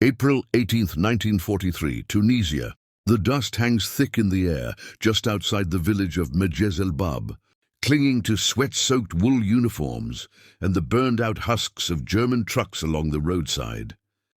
April 18th, 1943, Tunisia. The dust hangs thick in the air just outside the village of Medjez-el-Bab, clinging to sweat-soaked wool uniforms and the burned-out husks of German trucks along the roadside.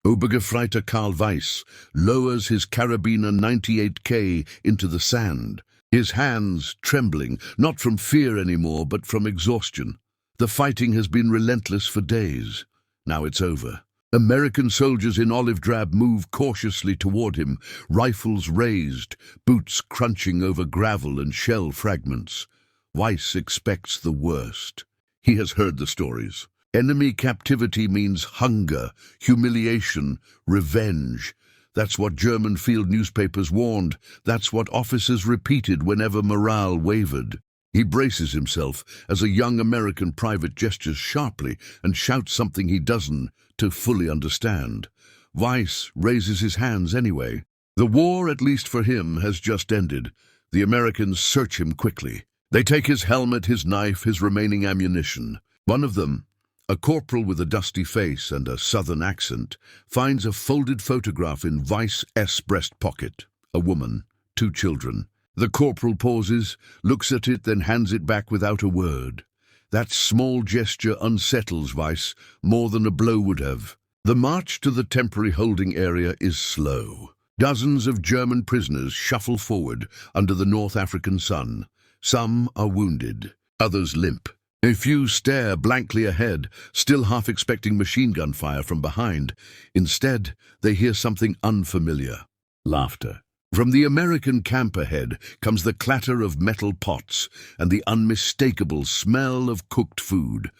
Obergefreiter Karl Weiss lowers his Karabiner 98K into the sand, his hands trembling, not from fear anymore, but from exhaustion. The fighting has been relentless for days. Now it's over. American soldiers in olive drab move cautiously toward him, rifles raised, boots crunching over gravel and shell fragments. Weiss expects the worst. He has heard the stories. Enemy captivity means hunger, humiliation, revenge. That's what German field newspapers warned. That's what officers repeated whenever morale wavered. He braces himself as a young American private gestures sharply and shouts something he doesn't to fully understand. Weiss raises his hands anyway. The war, at least for him, has just ended. The Americans search him quickly. They take his helmet, his knife, his remaining ammunition. One of them, a corporal with a dusty face and a southern accent, finds a folded photograph in Weiss's breast pocket. A woman, 2 children. The corporal pauses, looks at it, then hands it back without a word. That small gesture unsettles Weiss more than a blow would have. The march to the temporary holding area is slow. Dozens of German prisoners shuffle forward under the North African sun. Some are wounded, others limp. A few stare blankly ahead, still half expecting machine gun fire from behind. Instead, they hear something unfamiliar. Laughter. From the American camp ahead comes the clatter of metal pots and the unmistakable smell of cooked food.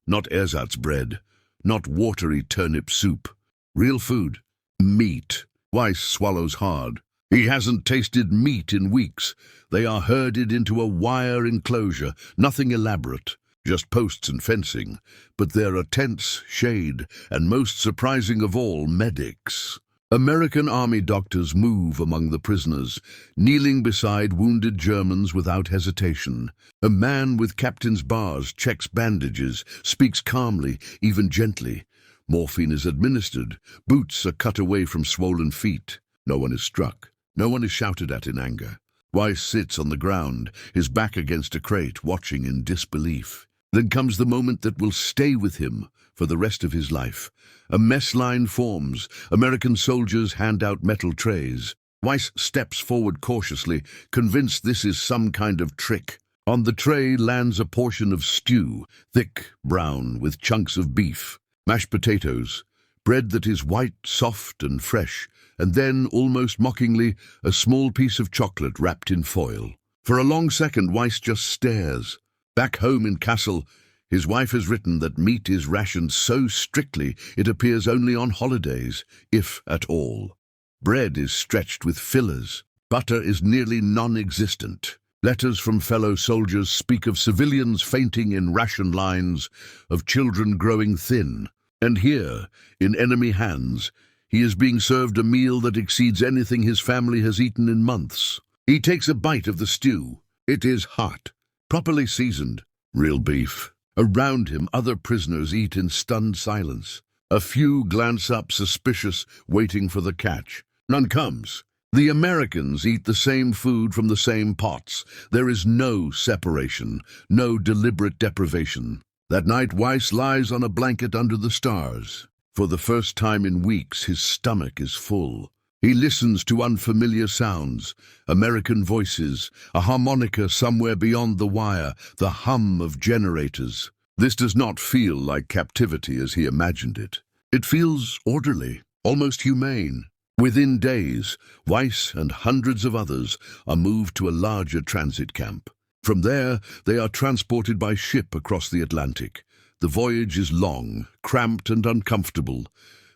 Not ersatz bread, not watery turnip soup. Real food. Meat. Weiss swallows hard. He hasn't tasted meat in weeks. They are herded into a wire enclosure, nothing elaborate, just posts and fencing. But there are tents, shade, and most surprising of all, medics. American army doctors move among the prisoners, kneeling beside wounded Germans without hesitation. A man with captain's bars checks bandages, speaks calmly, even gently. Morphine is administered. Boots are cut away from swollen feet. No one is struck. No one is shouted at in anger. Weiss sits on the ground, his back against a crate, watching in disbelief. Then comes the moment that will stay with him for the rest of his life. A mess line forms. American soldiers hand out metal trays. Weiss steps forward cautiously, convinced this is some kind of trick. On the tray lands a portion of stew, thick, brown, with chunks of beef, mashed potatoes, bread that is white, soft and fresh, and then, almost mockingly, a small piece of chocolate wrapped in foil. For a long second, Weiss just stares. Back home in Kassel, his wife has written that meat is rationed so strictly it appears only on holidays, if at all. Bread is stretched with fillers. Butter is nearly non-existent. Letters from fellow soldiers speak of civilians fainting in ration lines, of children growing thin. And here, in enemy hands, he is being served a meal that exceeds anything his family has eaten in months. He takes a bite of the stew. It is hot, properly seasoned, real beef. Around him, other prisoners eat in stunned silence. A few glance up, suspicious, waiting for the catch. None comes. The Americans eat the same food from the same pots. There is no separation, no deliberate deprivation. That night, Weiss lies on a blanket under the stars. For the first time in weeks, his stomach is full. He listens to unfamiliar sounds, American voices, a harmonica somewhere beyond the wire, the hum of generators. This does not feel like captivity as he imagined it. It feels orderly, almost humane. Within days, Weiss and hundreds of others are moved to a larger transit camp. From there, they are transported by ship across the Atlantic. The voyage is long, cramped and uncomfortable,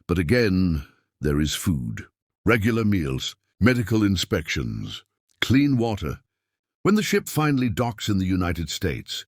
but again, there is food. Regular meals, medical inspections, clean water. When the ship finally docks in the United States,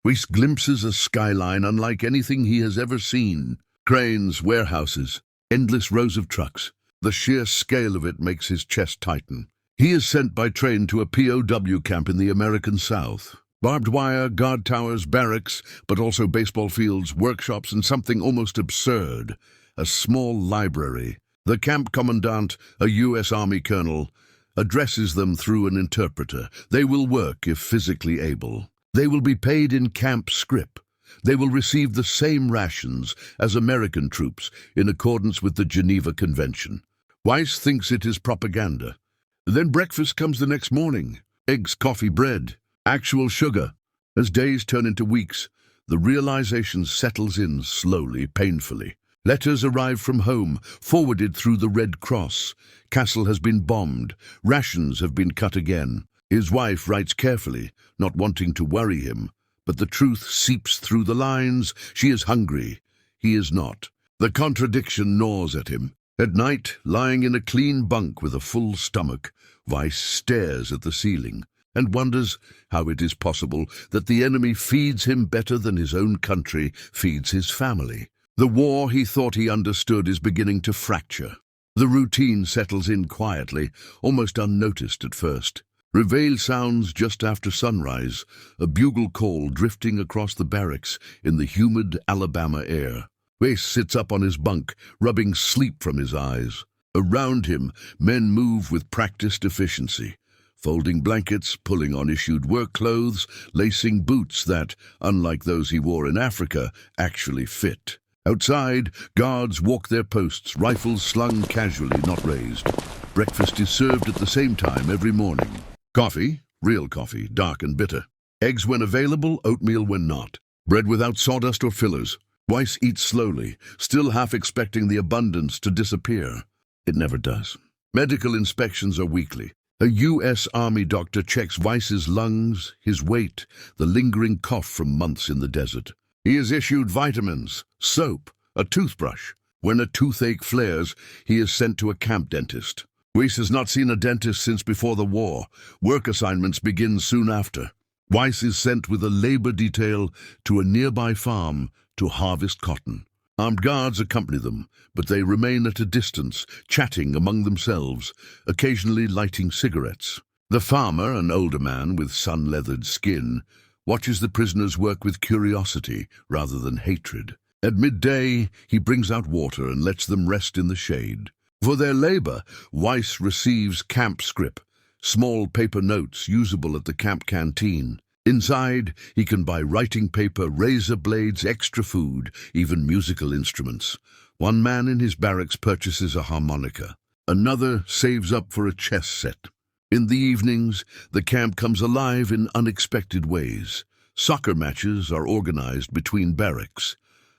Weiss glimpses a skyline unlike anything he has ever seen. Cranes, warehouses, endless rows of trucks. The sheer scale of it makes his chest tighten. He is sent by train to a POW camp in the American South. Barbed wire, guard towers, barracks, but also baseball fields, workshops, and something almost absurd, a small library. The camp commandant, a U.S. Army colonel, addresses them through an interpreter. They will work if physically able. They will be paid in camp scrip. They will receive the same rations as American troops in accordance with the Geneva Convention. Weiss thinks it is propaganda. Then breakfast comes the next morning. Eggs, coffee, bread, actual sugar. As days turn into weeks, the realization settles in slowly, painfully. Letters arrive from home, forwarded through the Red Cross. Castle has been bombed. Rations have been cut again. His wife writes carefully, not wanting to worry him, but the truth seeps through the lines. She is hungry. He is not. The contradiction gnaws at him. At night, lying in a clean bunk with a full stomach, Weiss stares at the ceiling and wonders how it is possible that the enemy feeds him better than his own country feeds his family. The war he thought he understood is beginning to fracture. The routine settles in quietly, almost unnoticed at first. Reveille sounds just after sunrise, a bugle call drifting across the barracks in the humid Alabama air. Weiss sits up on his bunk, rubbing sleep from his eyes. Around him, men move with practiced efficiency, folding blankets, pulling on issued work clothes, lacing boots that, unlike those he wore in Africa, actually fit. Outside, guards walk their posts, rifles slung casually, not raised. Breakfast is served at the same time every morning. Coffee, real coffee, dark and bitter. Eggs when available, oatmeal when not. Bread without sawdust or fillers. Weiss eats slowly, still half expecting the abundance to disappear. It never does. Medical inspections are weekly. A U.S. Army doctor checks Weiss's lungs, his weight, the lingering cough from months in the desert. He is issued vitamins, soap, a toothbrush. When a toothache flares, he is sent to a camp dentist. Weiss has not seen a dentist since before the war. Work assignments begin soon after. Weiss is sent with a labor detail to a nearby farm to harvest cotton. Armed guards accompany them, but they remain at a distance, chatting among themselves, occasionally lighting cigarettes. The farmer, an older man with sun-leathered skin, watches the prisoners work with curiosity rather than hatred. At midday, he brings out water and lets them rest in the shade. For their labor, Weiss receives camp scrip, small paper notes usable at the camp canteen. Inside, he can buy writing paper, razor blades, extra food, even musical instruments. One man in his barracks purchases a harmonica. Another saves up for a chess set. In the evenings, the camp comes alive in unexpected ways. Soccer matches are organized between barracks.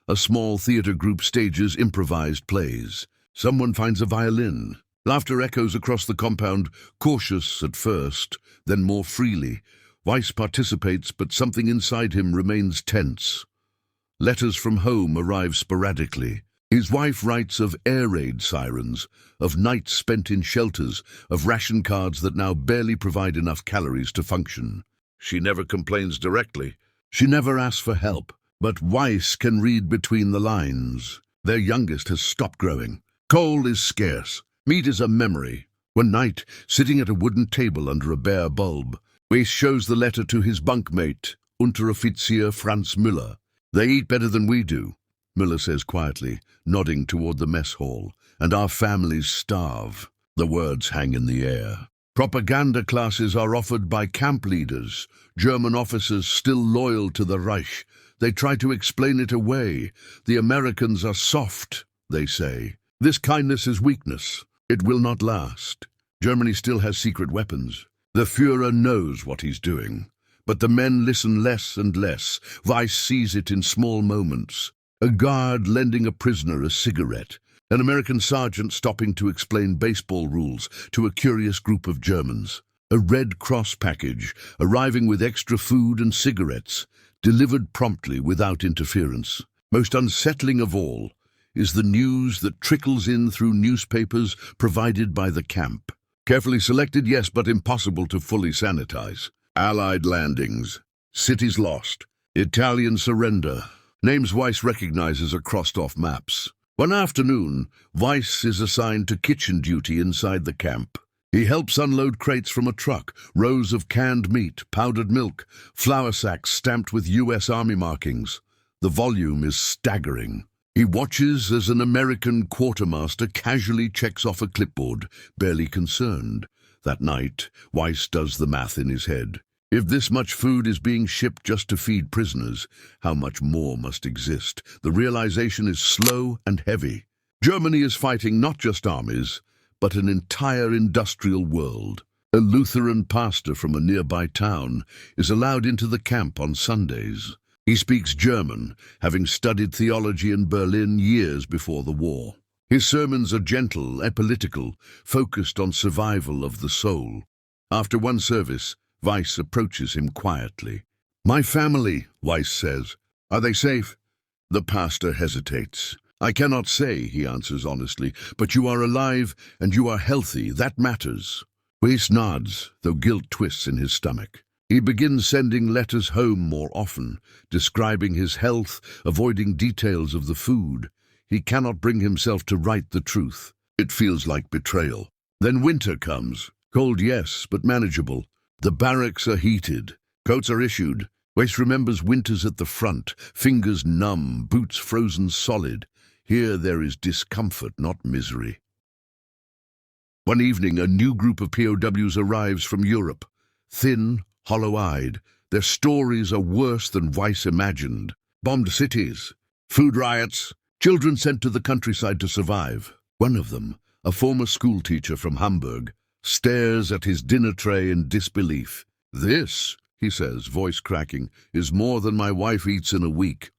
A small theater group stages improvised plays. Someone finds a violin. Laughter echoes across the compound, cautious at first, then more freely. Weiss participates, but something inside him remains tense. Letters from home arrive sporadically. His wife writes of air raid sirens, of nights spent in shelters, of ration cards that now barely provide enough calories to function. She never complains directly. She never asks for help. But Weiss can read between the lines. Their youngest has stopped growing. Coal is scarce. Meat is a memory. One night, sitting at a wooden table under a bare bulb, Weiss shows the letter to his bunkmate, Unteroffizier Franz Müller. "They eat better than we do," Müller says quietly, nodding toward the mess hall, "and our families starve." The words hang in the air. Propaganda classes are offered by camp leaders, German officers still loyal to the Reich. They try to explain it away. The Americans are soft, they say. This kindness is weakness. It will not last. Germany still has secret weapons. The Führer knows what he's doing. But the men listen less and less. Weiss sees it in small moments. A guard lending a prisoner a cigarette. An American sergeant stopping to explain baseball rules to a curious group of Germans. A Red Cross package arriving with extra food and cigarettes, delivered promptly without interference. Most unsettling of all is the news that trickles in through newspapers provided by the camp. Carefully selected, yes, but impossible to fully sanitize. Allied landings. Cities lost. Italian surrender. Names Weiss recognizes are crossed off maps. One afternoon, Weiss is assigned to kitchen duty inside the camp. He helps unload crates from a truck, rows of canned meat, powdered milk, flour sacks stamped with U.S. Army markings. The volume is staggering. He watches as an American quartermaster casually checks off a clipboard, barely concerned. That night, Weiss does the math in his head. If this much food is being shipped just to feed prisoners, how much more must exist? The realization is slow and heavy. Germany is fighting not just armies, but an entire industrial world. A Lutheran pastor from a nearby town is allowed into the camp on Sundays. He speaks German, having studied theology in Berlin years before the war. His sermons are gentle, apolitical, focused on survival of the soul. After one service, Weiss approaches him quietly. "My family," Weiss says. "Are they safe?" The pastor hesitates. "I cannot say," he answers honestly, "but you are alive and you are healthy. That matters." Weiss nods, though guilt twists in his stomach. He begins sending letters home more often, describing his health, avoiding details of the food. He cannot bring himself to write the truth. It feels like betrayal. Then winter comes. Cold, yes, but manageable. The barracks are heated. Coats are issued. Weiss remembers winters at the front, fingers numb, boots frozen solid. Here there is discomfort, not misery. One evening, a new group of POWs arrives from Europe. Thin, hollow-eyed, their stories are worse than Weiss imagined. Bombed cities, food riots, children sent to the countryside to survive. One of them, a former schoolteacher from Hamburg, stares at his dinner tray in disbelief. "This," he says, voice cracking, "is more than my wife eats in a week."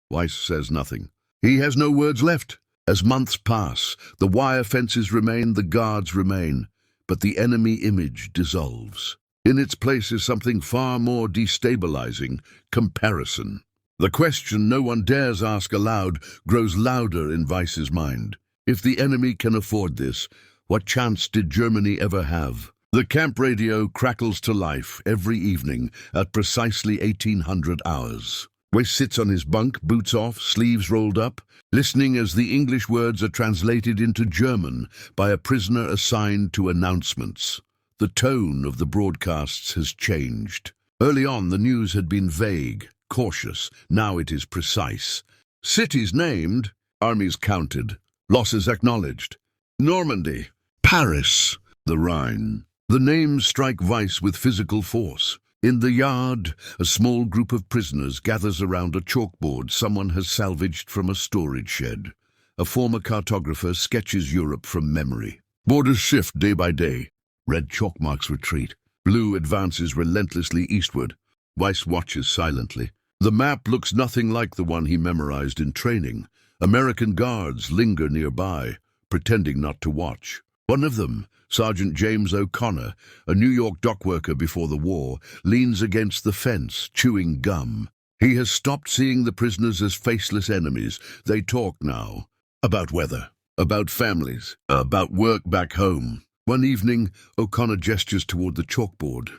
Weiss says nothing. He has no words left. As months pass, the wire fences remain, the guards remain, but the enemy image dissolves. In its place is something far more destabilizing: comparison. The question no one dares ask aloud grows louder in Weiss's mind. If the enemy can afford this, what chance did Germany ever have? The camp radio crackles to life every evening at precisely 1800 hours. Weiss sits on his bunk, boots off, sleeves rolled up, listening as the English words are translated into German by a prisoner assigned to announcements. The tone of the broadcasts has changed. Early on, the news had been vague, cautious. Now it is precise. Cities named, armies counted, losses acknowledged. Normandy, Paris, the Rhine. The names strike Weiss with physical force. In the yard, a small group of prisoners gathers around a chalkboard someone has salvaged from a storage shed. A former cartographer sketches Europe from memory. Borders shift day by day. Red chalk marks retreat. Blue advances relentlessly eastward. Weiss watches silently. The map looks nothing like the one he memorized in training. American guards linger nearby, pretending not to watch. One of them, Sergeant James O'Connor, a New York dock worker before the war, leans against the fence, chewing gum. He has stopped seeing the prisoners as faceless enemies. They talk now. About weather, about families, about work back home. One evening, O'Connor gestures toward the chalkboard.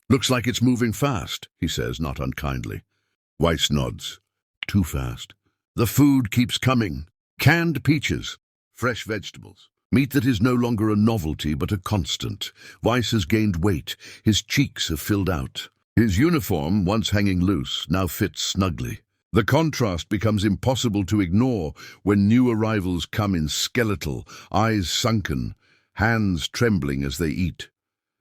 "Looks like it's moving fast," he says, not unkindly. Weiss nods. "Too fast." The food keeps coming. Canned peaches, fresh vegetables. Meat that is no longer a novelty but a constant. Weiss has gained weight. His cheeks have filled out. His uniform, once hanging loose, now fits snugly. The contrast becomes impossible to ignore when new arrivals come in skeletal, eyes sunken, hands trembling as they eat.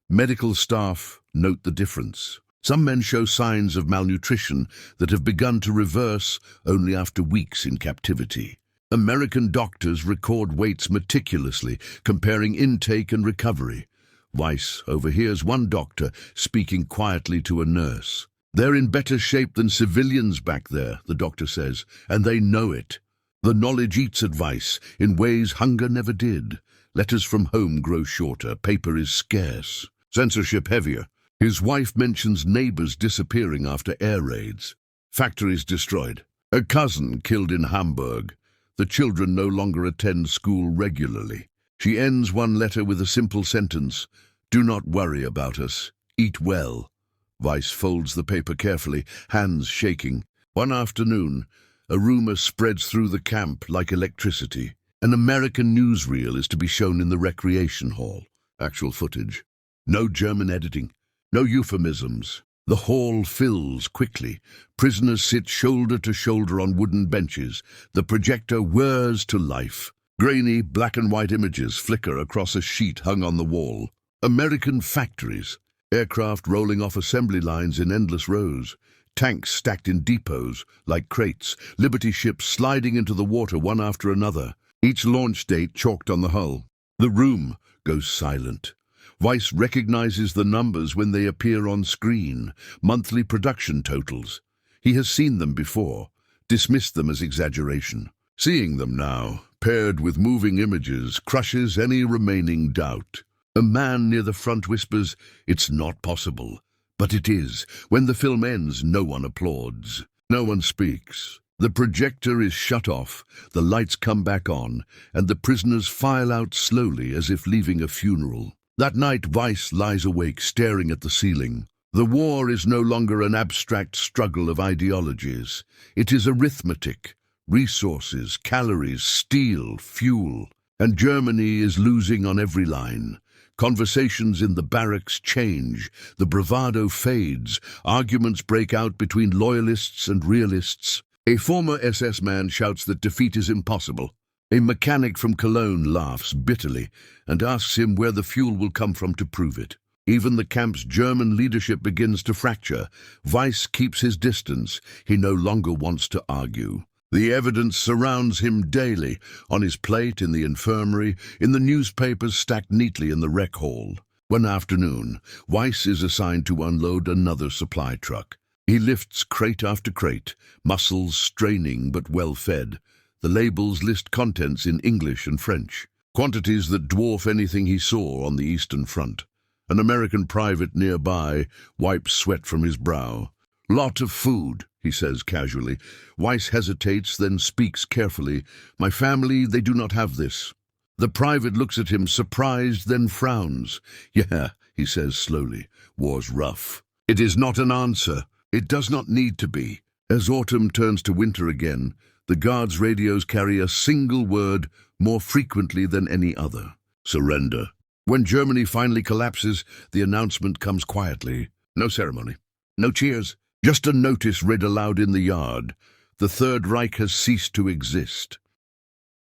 Medical staff note the difference. Some men show signs of malnutrition that have begun to reverse only after weeks in captivity. American doctors record weights meticulously, comparing intake and recovery. Weiss overhears one doctor speaking quietly to a nurse. "They're in better shape than civilians back there," the doctor says, "and they know it." The knowledge eats at Weiss in ways hunger never did. Letters from home grow shorter, paper is scarce, censorship heavier. His wife mentions neighbors disappearing after air raids. Factories destroyed. A cousin killed in Hamburg. The children no longer attend school regularly. She ends one letter with a simple sentence: "Do not worry about us. Eat well." Weiss folds the paper carefully, hands shaking. One afternoon, a rumor spreads through the camp like electricity. An American newsreel is to be shown in the recreation hall. Actual footage. No German editing. No euphemisms. The hall fills quickly. Prisoners sit shoulder to shoulder on wooden benches. The projector whirs to life. Grainy black and white images flicker across a sheet hung on the wall. American factories. Aircraft rolling off assembly lines in endless rows. Tanks stacked in depots like crates. Liberty ships sliding into the water one after another. Each launch date chalked on the hull. The room goes silent. Weiss recognizes the numbers when they appear on screen, monthly production totals. He has seen them before, dismissed them as exaggeration. Seeing them now, paired with moving images, crushes any remaining doubt. A man near the front whispers, "It's not possible." But it is. When the film ends, no one applauds. No one speaks. The projector is shut off, the lights come back on, and the prisoners file out slowly as if leaving a funeral. That night, Weiss lies awake, staring at the ceiling. The war is no longer an abstract struggle of ideologies. It is arithmetic, resources, calories, steel, fuel. And Germany is losing on every line. Conversations in the barracks change, the bravado fades, arguments break out between loyalists and realists. A former SS man shouts that defeat is impossible. A mechanic from Cologne laughs bitterly and asks him where the fuel will come from to prove it. Even the camp's German leadership begins to fracture. Weiss keeps his distance. He no longer wants to argue. The evidence surrounds him daily, on his plate, in the infirmary, in the newspapers stacked neatly in the rec hall. One afternoon, Weiss is assigned to unload another supply truck. He lifts crate after crate, muscles straining but well-fed. The labels list contents in English and French, quantities that dwarf anything he saw on the Eastern Front. An American private nearby wipes sweat from his brow. "Lot of food," he says casually. Weiss hesitates, then speaks carefully. "My family, they do not have this." The private looks at him, surprised, then frowns. "Yeah," he says slowly, "war's rough." It is not an answer. It does not need to be. As autumn turns to winter again, the guards' radios carry a single word more frequently than any other: surrender. When Germany finally collapses, the announcement comes quietly. No ceremony, no cheers, just a notice read aloud in the yard. The Third Reich has ceased to exist.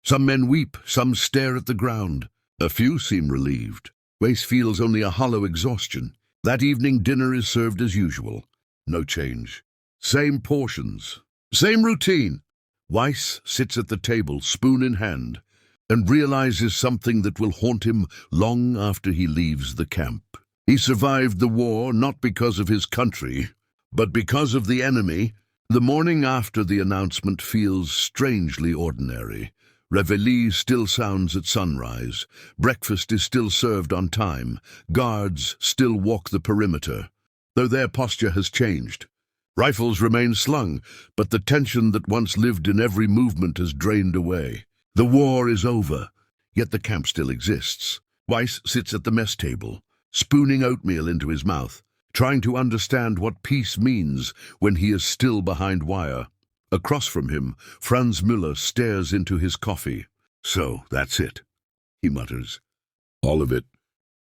Some men weep, some stare at the ground. A few seem relieved. Weiss feels only a hollow exhaustion. That evening dinner is served as usual. No change. Same portions. Same routine. Weiss sits at the table, spoon in hand, and realizes something that will haunt him long after he leaves the camp. He survived the war not because of his country, but because of the enemy. The morning after the announcement feels strangely ordinary. Reveille still sounds at sunrise. Breakfast is still served on time. Guards still walk the perimeter, though their posture has changed. Rifles remain slung, but the tension that once lived in every movement has drained away. The war is over, yet the camp still exists. Weiss sits at the mess table, spooning oatmeal into his mouth, trying to understand what peace means when he is still behind wire. Across from him, Franz Müller stares into his coffee. "So, that's it," he mutters. "All of it?"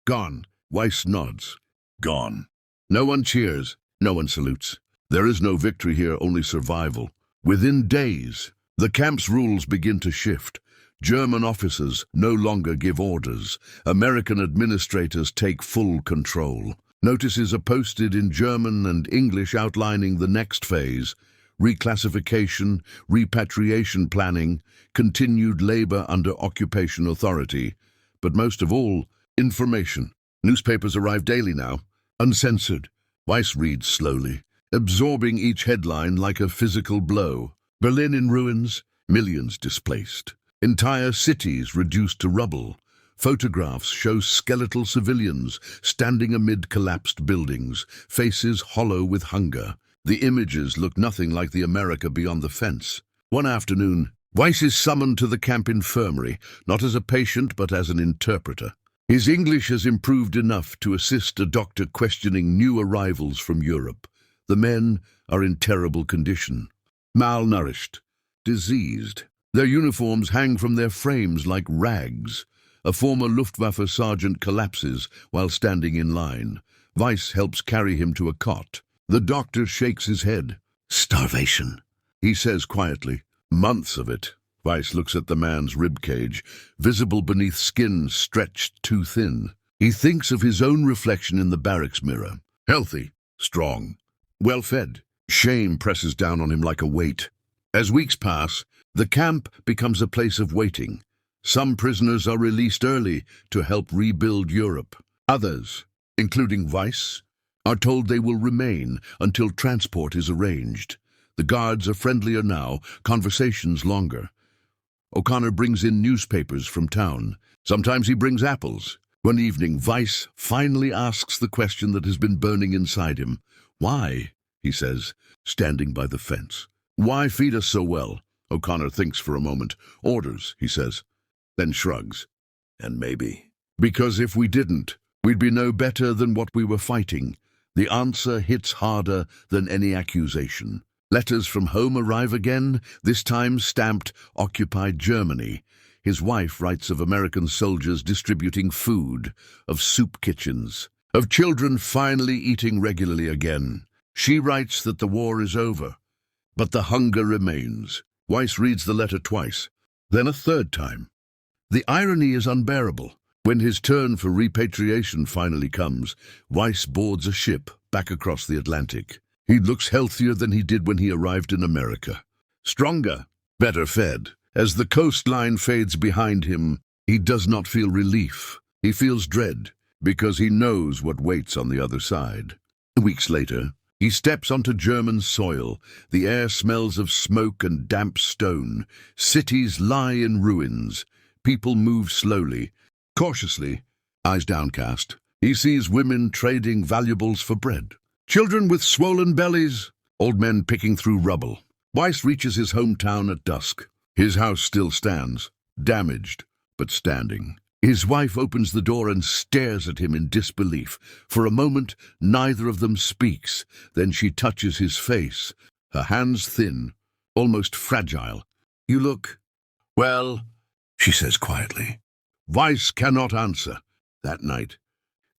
"Gone." Weiss nods. "Gone." No one cheers, no one salutes. There is no victory here, only survival. Within days, the camp's rules begin to shift. German officers no longer give orders. American administrators take full control. Notices are posted in German and English outlining the next phase: reclassification, repatriation planning, continued labor under occupation authority. But most of all, information. Newspapers arrive daily now, uncensored. Weiss reads slowly, absorbing each headline like a physical blow. Berlin in ruins, millions displaced. Entire cities reduced to rubble. Photographs show skeletal civilians standing amid collapsed buildings, faces hollow with hunger. The images look nothing like the America beyond the fence. One afternoon, Weiss is summoned to the camp infirmary, not as a patient but as an interpreter. His English has improved enough to assist a doctor questioning new arrivals from Europe. The men are in terrible condition, malnourished, diseased. Their uniforms hang from their frames like rags. A former Luftwaffe sergeant collapses while standing in line. Weiss helps carry him to a cot. The doctor shakes his head. Starvation, he says quietly. Months of it. Weiss looks at the man's ribcage, visible beneath skin stretched too thin. He thinks of his own reflection in the barracks mirror. Healthy, strong, well-fed. Shame presses down on him like a weight. As weeks pass, the camp becomes a place of waiting. Some prisoners are released early to help rebuild Europe. Others, including Weiss, are told they will remain until transport is arranged. The guards are friendlier now, conversations longer. O'Connor brings in newspapers from town. Sometimes he brings apples. One evening, Weiss finally asks the question that has been burning inside him. Why, he says, standing by the fence. Why feed us so well? O'Connor thinks for a moment. Orders, he says, then shrugs. And maybe. Because if we didn't, we'd be no better than what we were fighting. The answer hits harder than any accusation. Letters from home arrive again, this time stamped Occupied Germany. His wife writes of American soldiers distributing food, of soup kitchens, of children finally eating regularly again. She writes that the war is over, but the hunger remains. Weiss reads the letter twice, then a third time. The irony is unbearable. When his turn for repatriation finally comes, Weiss boards a ship back across the Atlantic. He looks healthier than he did when he arrived in America. Stronger, better fed. As the coastline fades behind him, he does not feel relief. He feels dread, because he knows what waits on the other side. Weeks later, he steps onto German soil. The air smells of smoke and damp stone. Cities lie in ruins. People move slowly, cautiously, eyes downcast. He sees women trading valuables for bread. Children with swollen bellies, old men picking through rubble. Weiss reaches his hometown at dusk. His house still stands, damaged, but standing. His wife opens the door and stares at him in disbelief. For a moment, neither of them speaks. Then she touches his face, her hands thin, almost fragile. You look, well, she says quietly. Weiss cannot answer. That night,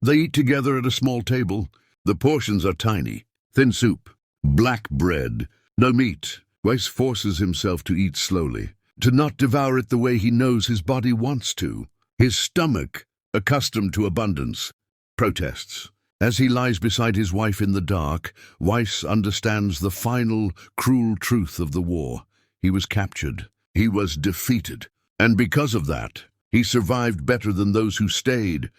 they eat together at a small table. The portions are tiny, thin soup, black bread, no meat. Weiss forces himself to eat slowly, to not devour it the way he knows his body wants to. His stomach, accustomed to abundance, protests. As he lies beside his wife in the dark, Weiss understands the final, cruel truth of the war. He was captured. He was defeated. And because of that, he survived better than those who stayed.